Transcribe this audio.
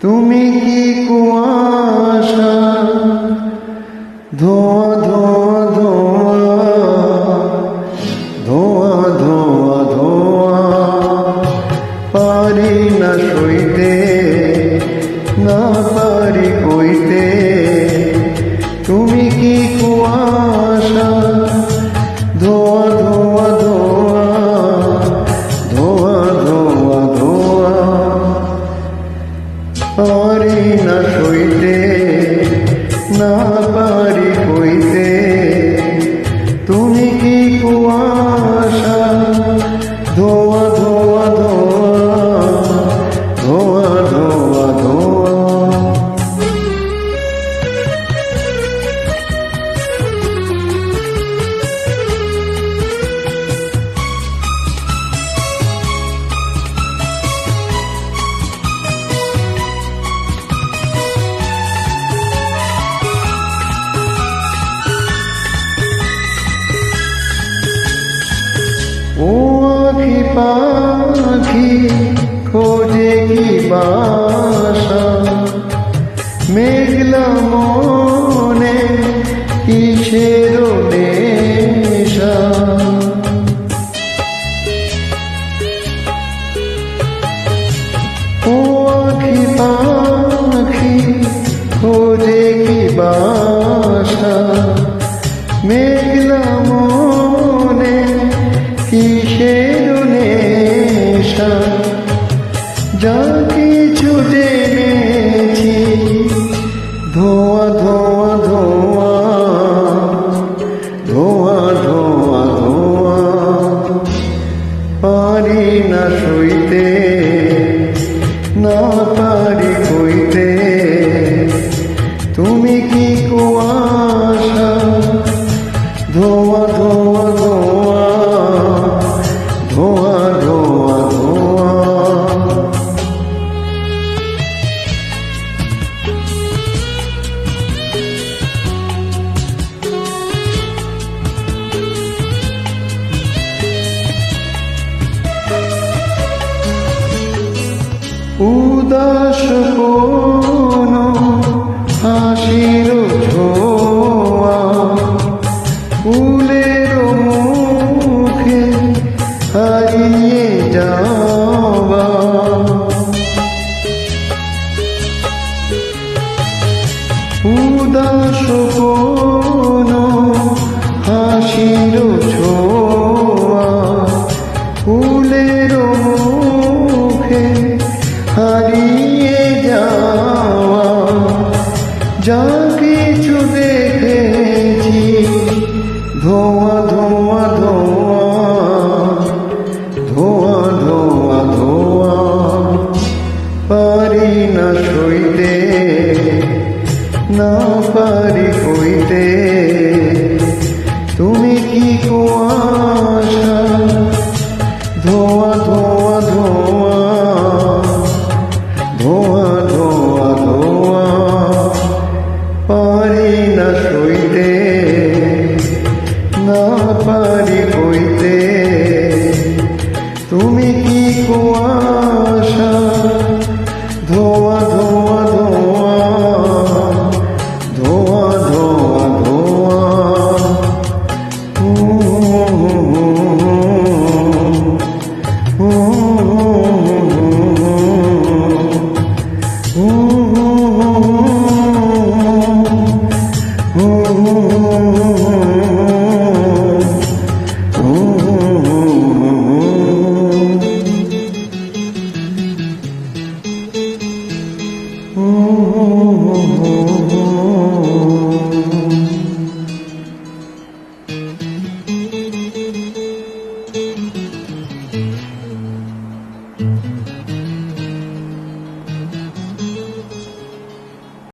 তুমি কি কুয়াশা ধোয়া ধোয়া ধোয়া ধোয়া ধোয়া ধোয়া পারি না সইতে না পারি কইতে তুমি কি কুয়াশা ধোয়া ধোয়া ধোয়া ধোয়া ধোয়া ধোয়া পারি না সইতে না পারি কইতে তুমি কি কুয়াশা ধোয়া ধোয়া ধোয়া ধোয়া ধোয়া ধোয়া ও আখি পাখি খোঁজে কি বাসা মেঘলা মনে কিসের নেশা ও আখি পাখি খোঁজে কি বাসা মেঘলা মনে কিসের নেশা যা কিছু জেনেছি ধোয়া ধোয়া ধোয়া ধোয়া ধোয়া ধোয়া পারি না সইতে না পারি কইতে তুমি কি কুয়াশা ধোয়া ধোয়া ধোয়া ধোয়া ধোয়া ধোয়া উদাস কোনো হাসির ছোঁয়া ফুলের মুখে হারিয়ে যাওয়া উদাস কোনো হাসির ছোঁয়া ফুলের মুখে হারিয়ে যাওয়া যা কিছু দেখেছি ধোয়া ধোয়া ধোয়া ধোয়া ধোয়া ধোয়া পারি না সইতে না পারি কইতে তুমি কি কুয়াশা ধোয়া ধোয়া ধোয়া ধোয়া ধোয়া ধোয়া পারি না সইতে না পারি কইতে তুমি কি কুয়াশা ধোয়া ধোয়া ধোয়া ধোয়া ধোয়া ধোয়া